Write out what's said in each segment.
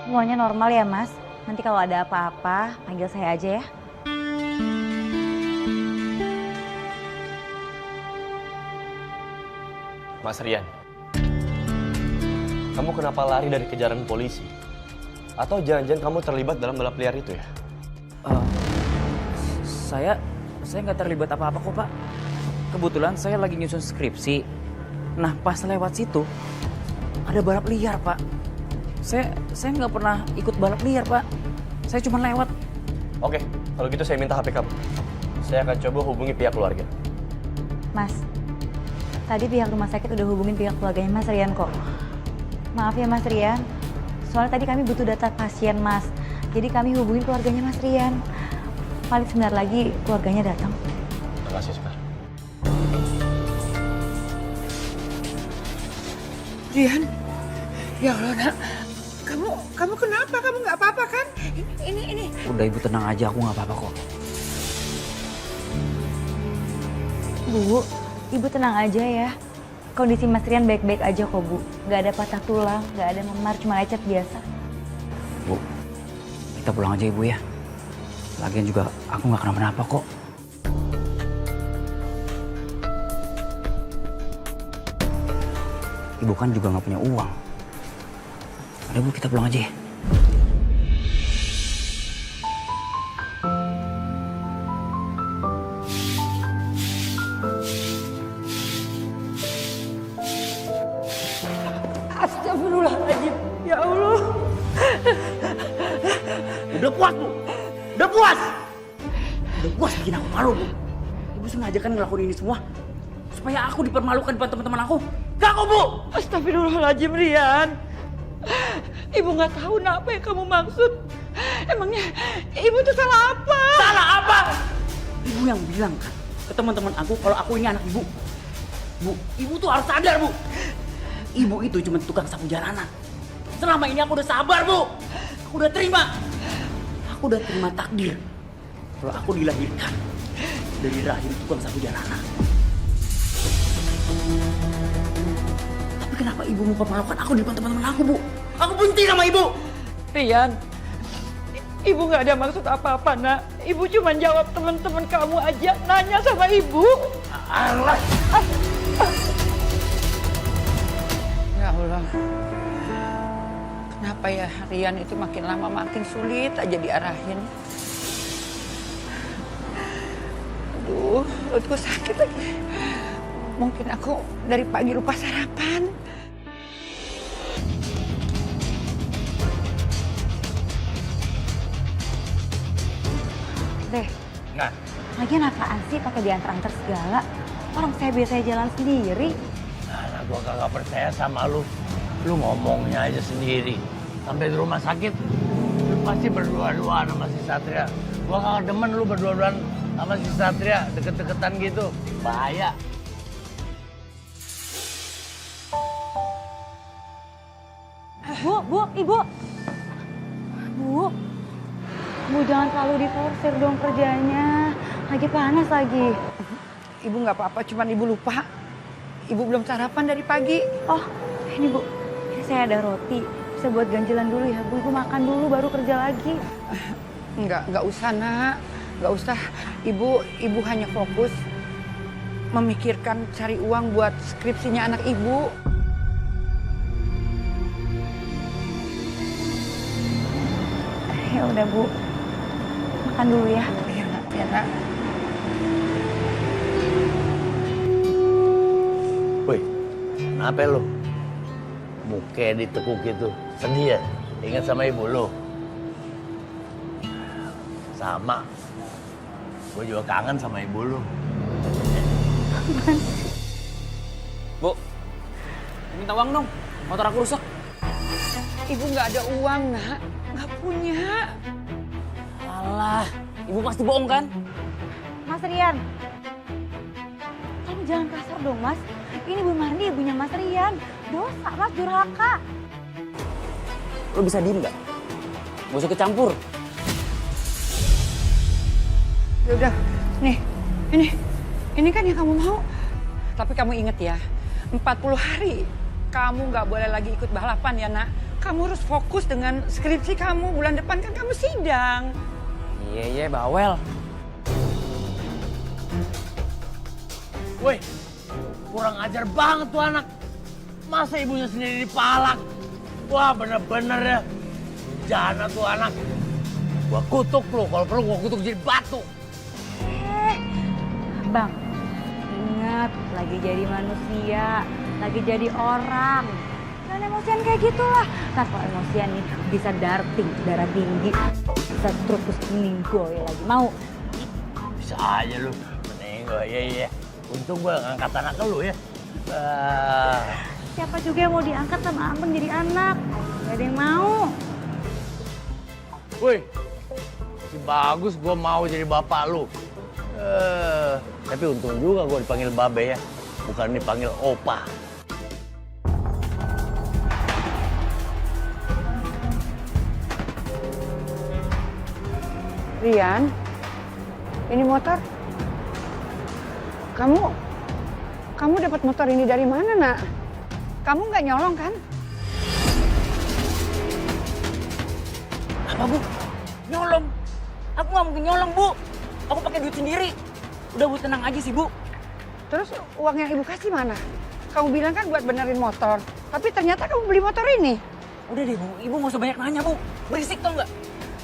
Semuanya normal ya Mas. Nanti kalau ada apa-apa panggil saya aja ya. Mas Rian, kamu kenapa lari dari kejaran polisi? Atau jangan-jangan kamu terlibat dalam balap liar itu ya? Saya nggak terlibat apa-apa kok Pak. Kebetulan saya lagi nyusun skripsi. Nah pas lewat situ ada balap liar Pak. Saya nggak pernah ikut balap liar Pak. Saya cuma lewat. Oke, kalau gitu saya minta HP kamu. Saya akan coba hubungi pihak keluarga. Mas, tadi pihak rumah sakit udah hubungin pihak keluarganya Mas Rian kok. Maaf ya Mas Rian, soalnya tadi kami butuh data pasien Mas. Jadi kami hubungin keluarganya Mas Rian. Paling sebentar lagi keluarganya datang. Terima kasih, Sekar. Rian, ya Allah nak, kamu kenapa? Kamu nggak apa-apa kan? Ini. Udah Ibu tenang aja, aku nggak apa-apa kok. Bu, Ibu tenang aja ya. Kondisi Mas Rian baik-baik aja kok Bu. Nggak ada patah tulang, nggak ada memar, cuma lecet biasa. Bu, kita pulang aja Ibu ya. Lagian juga aku nggak kenapa-napa kok. Ibu kan juga nggak punya uang. Ada Bu, kita pulang aja ya. Astagfirullahaladzim, ya Allah. Udah puas Bu, udah puas. Udah puas bikin aku malu Bu. Ibu sengaja kan ngelakuin ini semua supaya aku dipermalukan depan teman-teman aku. Gak kok Bu. Astagfirullahaladzim, Rian. Ibu nggak tahu nak apa yang kamu maksud. Emangnya ibu tuh salah apa? Salah apa? Ibu yang bilang kan ke teman-teman aku kalau aku ini anak ibu. Bu, ibu tuh harus sadar Bu. Ibu itu cuma tukang sapu jalanan. Selama ini aku udah sabar Bu. Aku udah terima. Aku udah terima takdir kalau aku dilahirkan dari rahim tukang sapu jalanan. Tapi kenapa ibu mempermalukan aku di depan teman-teman aku Bu? Aku benci sama ibu. Rian, ibu nggak ada maksud apa-apa nak. Ibu cuma jawab teman-teman kamu aja, nanya sama ibu. Allah. Ya Allah, kenapa ya Rian itu makin lama makin sulit aja diarahin. Aduh, perutku sakit lagi. Mungkin aku dari pagi lupa sarapan. Deh, Nah, lagian apaan sih pakai diantar-antar segala? Orang saya biasanya jalan sendiri. Nah, gua kagak percaya sama lu. Lu ngomongnya aja sendiri. Sampai di rumah sakit, lu pasti berdua-duaan sama si Satria. Gua kagak demen lu berdua-duaan sama si Satria, deket-deketan gitu. Bahaya. Bu, Ibu. Bu jangan terlalu diforsir dong kerjanya. Lagi panas lagi. Ibu nggak apa-apa, cuman ibu lupa. Ibu belum sarapan dari pagi. Oh, ini Bu. Ini saya ada roti. Bisa buat ganjilan dulu ya Bu. Ibu makan dulu baru kerja lagi. Nggak usah nak, nggak usah. Ibu hanya fokus memikirkan cari uang buat skripsinya anak ibu. Ya udah Bu. Makan dulu ya. Iya nak, ya nak. Woi, kenapa lu? Muka ditekuk gitu. Sedih ya? Ingat sama ibu lu? Sama. Gue juga kangen sama ibu lu. Bu, minta uang dong. Motor aku rusak. Ibu nggak ada uang nak, nggak punya. Alah, ibu pasti bohong kan? Mas Rian. Kamu jangan kasar dong Mas. Ini Bu Marni ibunya Mas Rian. Dosa Mas, durhaka. Lo bisa diem gak? Gak usah kecampur. Ya udah, nih, ini kan yang kamu mau. Tapi kamu inget ya, 40 hari kamu nggak boleh lagi ikut balapan ya nak. Kamu harus fokus dengan skripsi kamu. Bulan depan kan kamu sidang. Iya, bawel. Woi, kurang ajar banget tuh anak. Masa ibunya sendiri dipalak? Wah, bener-bener ya. Jana tuh anak. Gua kutuk lu, kalau perlu gua kutuk jadi batu. Bang, ingat lagi jadi manusia, lagi jadi orang. Jangan emosian kayak gitulah. Nah kalau emosian nih bisa darah tinggi, bisa stroke terus meninggoy lagi. Mau? Bisa aja lu, menengok, iya. Untung gua ngangkat anak ke lu ya. Siapa juga yang mau diangkat sama abang jadi anak? Gak ada yang mau. Woi, si bagus gua mau jadi bapak lu. Tapi untung juga gua dipanggil babe ya, bukan dipanggil opa. Rian, ini motor. Kamu dapat motor ini dari mana, Nak? Kamu nggak nyolong kan? Apa, Bu? Nyolong? Aku nggak mungkin nyolong, Bu. Aku pakai duit sendiri. Udah, Bu, tenang aja sih, Bu. Terus uang yang ibu kasih mana? Kamu bilang kan buat benerin motor, tapi ternyata kamu beli motor ini. Udah deh, Bu. Ibu nggak usah banyak nanya, Bu. Berisik tau nggak?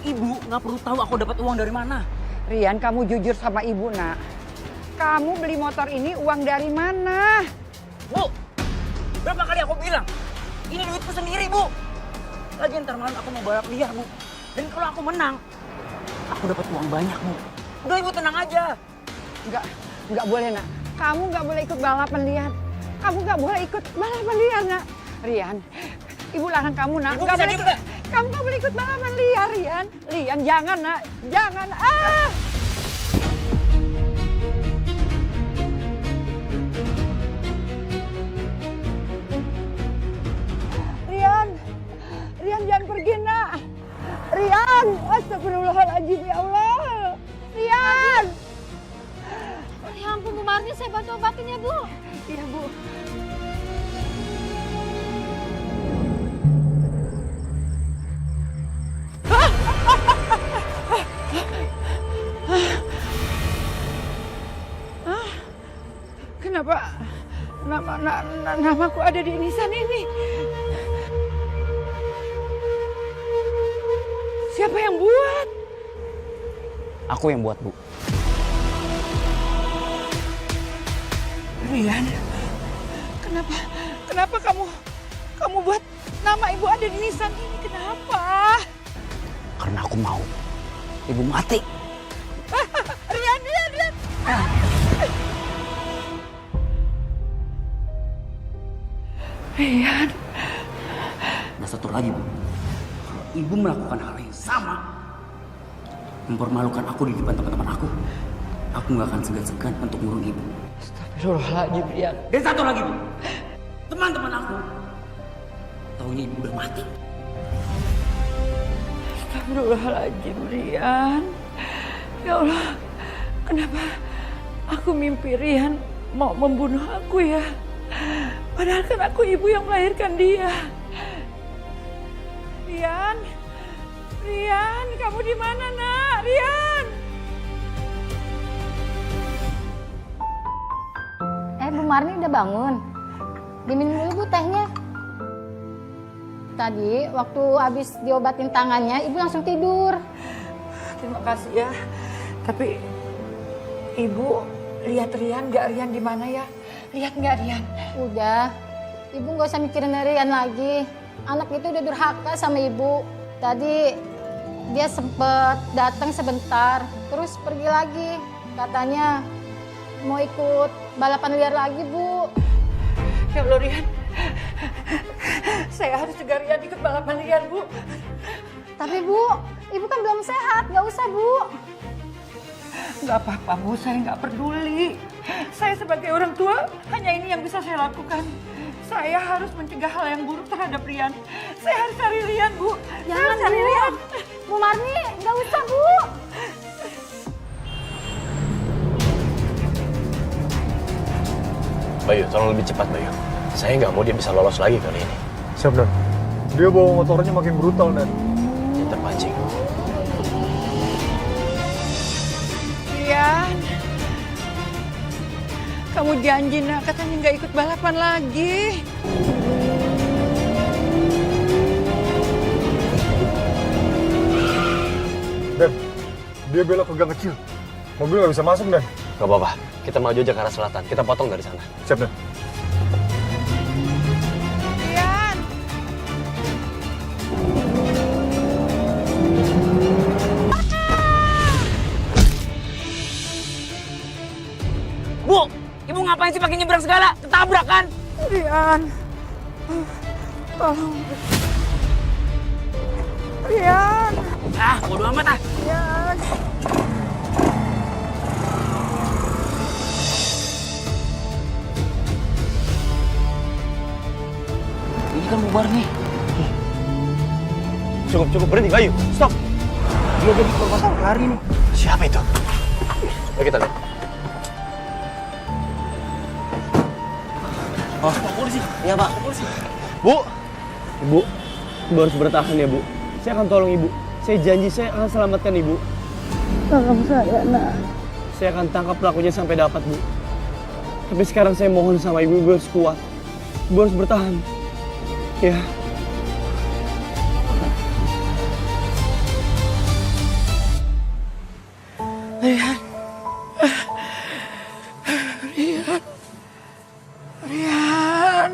Ibu nggak perlu tahu aku dapat uang dari mana. Rian, kamu jujur sama ibu, Nak. Kamu beli motor ini uang dari mana? Bu, berapa kali aku bilang? Ini duitku sendiri, Bu. Lagi ntar malam aku mau balap liar, Bu. Dan kalau aku menang, aku dapat uang banyak, Bu. Udah, Ibu tenang aja. Nggak boleh, Nak. Kamu nggak boleh ikut balapan liar. Kamu nggak boleh ikut balapan liar, Nak. Rian, ibu larang kamu, Nak. Ibu Nggak bisa boleh diem ikut- nggak? Kamu nggak boleh ikut balapan liar, Rian. Rian, jangan, Nak. Jangan. Ah! Rian, jangan pergi, Nak. Rian, astagfirullahaladzim, ya Allah. Rian. Ya ampun, Bu Marni, saya bantu obatin ya, Bu. Iya, Bu. Kenapa namaku ada di nisan ini? Siapa yang buat? Aku yang buat, Bu. Rian, kenapa kamu buat nama ibu ada di nisan ini? Kenapa? Karena aku mau ibu mati. Rian. Rian. Dan satu lagi, Bu. Kalau ibu melakukan hal yang sama, mempermalukan aku di depan teman-teman aku nggak akan segan-segan untuk ngurung ibu. Astagfirullahaladzim, Rian. Dan satu lagi, Bu. Teman-teman aku taunya ibu udah mati. Astagfirullahaladzim, Rian. Ya Allah, kenapa aku mimpi Rian mau membunuh aku ya? Padahal kan aku ibu yang melahirkan dia. Rian, kamu di mana, Nak? Rian. Bu Marni udah bangun. Diminum dulu, Bu, tehnya. Tadi waktu habis diobatin tangannya, Ibu langsung tidur. Terima kasih ya. Tapi ibu lihat Rian nggak? Rian di mana ya? Lihat nggak Rian? Udah, Ibu nggak usah mikirin Rian lagi. Anak itu udah durhaka sama Ibu. Tadi dia sempet datang sebentar, terus pergi lagi. Katanya mau ikut balapan liar lagi, Bu. Ya Allah, Rian. Saya harus cegah Rian ikut balapan liar, Bu. Tapi Bu, Ibu kan belum sehat, nggak usah, Bu. Nggak apa-apa, Bu. Saya nggak peduli. Saya sebagai orang tua, hanya ini yang bisa saya lakukan. Saya harus mencegah hal yang buruk terhadap Rian. Saya harus cari Rian, Bu. Saya Jangan, harus cari Bu. Rian. Bu Marni, nggak usah, Bu. Bayu, tolong lebih cepat, Bayu. Saya nggak mau dia bisa lolos lagi kali ini. Siap, Don. Dia bawa motornya makin brutal, Dan. Dia terpancing. Rian, kamu janji nak katanya nggak ikut balapan lagi. Dan, dia belok ke gang kecil. Mobil nggak bisa masuk, Dan. Gak apa-apa, kita maju aja ke arah selatan. Kita potong dari sana. Siap, Dan. Rian, Bu, ibu ngapain sih pakai nyebrang segala? Ketabrak kan? Rian, tolong. Rian, Ah, bodo amat ah. Rian. Ini kan bubar nih. Cukup, berhenti, Bayu. Stop. Dia jadi korban lari nih. Siapa itu? Ayo kita lihat. Oh, Pak Polisi. Iya, Pak. Polisi. Bu! Ibu, ibu harus bertahan ya, Bu. Saya akan tolong ibu. Saya janji saya akan selamatkan ibu. Tolong saya, nak. Saya akan tangkap pelakunya sampai dapat, Bu. Tapi sekarang saya mohon sama ibu, ibu harus kuat. Ibu harus bertahan. Ya. Rian. Rian. Rian.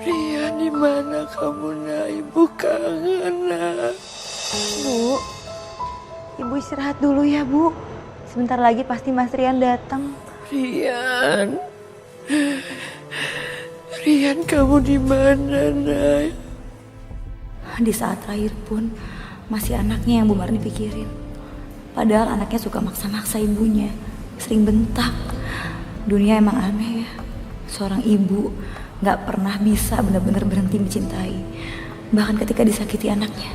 Rian, di mana kamu, nak? Ibu kangen, nak. Bu, ibu istirahat dulu ya, Bu. Sebentar lagi pasti Mas Rian datang. Rian. Rian, kamu di mana, nak? Di saat terakhir pun masih anaknya yang Bu Marni pikirin. Padahal anaknya suka maksa-maksa ibunya, sering bentak. Dunia emang aneh ya. Seorang ibu gak pernah bisa benar-benar berhenti mencintai, bahkan ketika disakiti anaknya.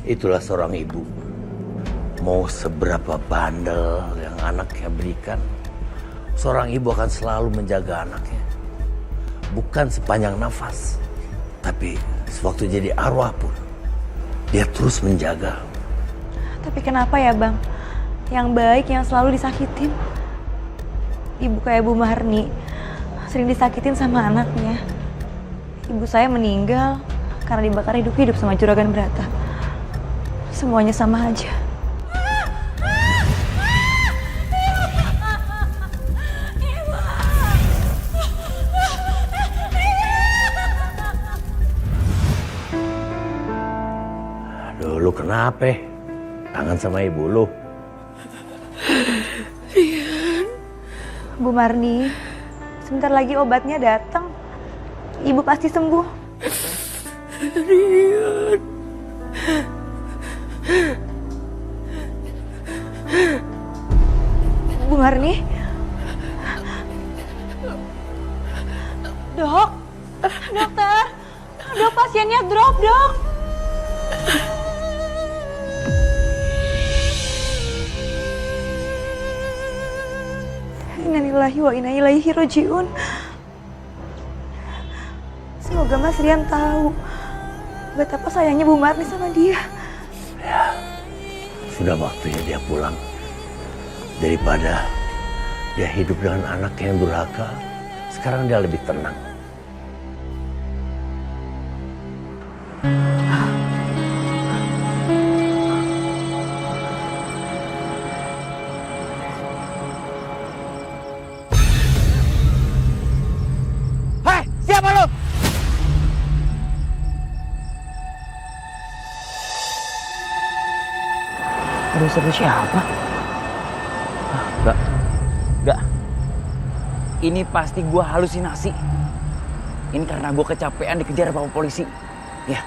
Itulah seorang ibu. Mau seberapa bandel yang anaknya berikan, seorang ibu akan selalu menjaga anaknya. Bukan sepanjang nafas, tapi sewaktu jadi arwah pun, dia terus menjaga. Tapi kenapa ya, Bang? Yang baik yang selalu disakitin. Ibu kayak Bu Marni sering disakitin sama anaknya. Ibu saya meninggal karena dibakar hidup-hidup sama Juragan Brata. Semuanya sama aja. Aduh, lu kenapa? Kangen sama ibu lu? Bu Marni, sebentar lagi obatnya datang. Ibu pasti sembuh. Rian. Bu Marni? Dok? Dokter? Dok, pasiennya drop, Dok. Innalillahi wa inna ilaihi rajiun. Semoga Mas Rian tahu betapa sayangnya Bu Marni sama dia. Ya, sudah waktunya dia pulang. Daripada dia hidup dengan anaknya yang durhaka, sekarang dia lebih tenang. Hei, siapa lu? Aduh, siapa? Enggak. Ini pasti gua halusinasi. Ini karena gua kecapean dikejar sama polisi. Ya.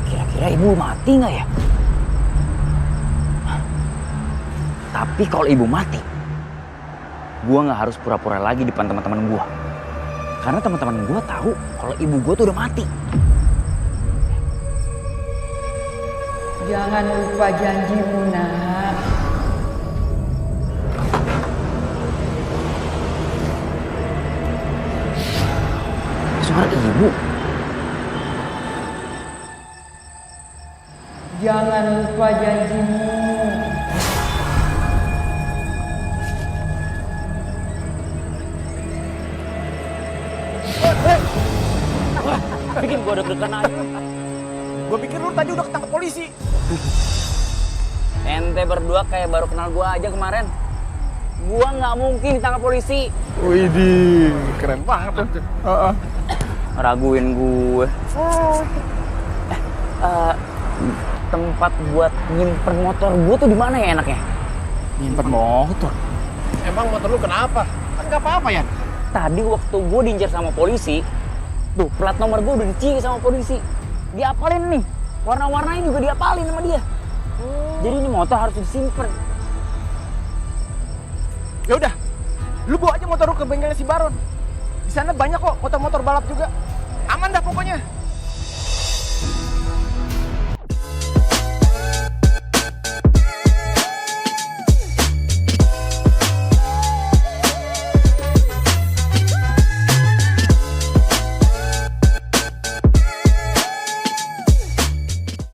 Kira-kira ibu mati nggak ya? Tapi kalau ibu mati, gua nggak harus pura-pura lagi depan teman-teman gua. Karena teman-teman gua tahu kalau ibu gua tuh udah mati. Jangan lupa janjimu, nak. Suara ibu. Jangan lupa janjimu. Bikin gua deg-degan aja. Gua pikir lu tadi udah ketangkep polisi. Ente berdua kayak baru kenal gua aja kemarin. Gua nggak mungkin ditangkap polisi. Widih, keren banget tuh. Raguin gue. Tempat buat nyimpen motor gue tuh di mana ya enaknya? Nyimpen motor? Emang motor lu kenapa? Kan nggak apa-apa ya? Tadi waktu gue diincar sama polisi, tuh plat nomor gue udah diciri sama polisi. Diapalin nih, warna-warnanya juga diapalin sama dia. Jadi ini motor harus disimpan. Ya udah, lu bawa aja motor lu ke bengkelnya si Baron. Di sana banyak kok motor-motor balap juga. Aman dah pokoknya.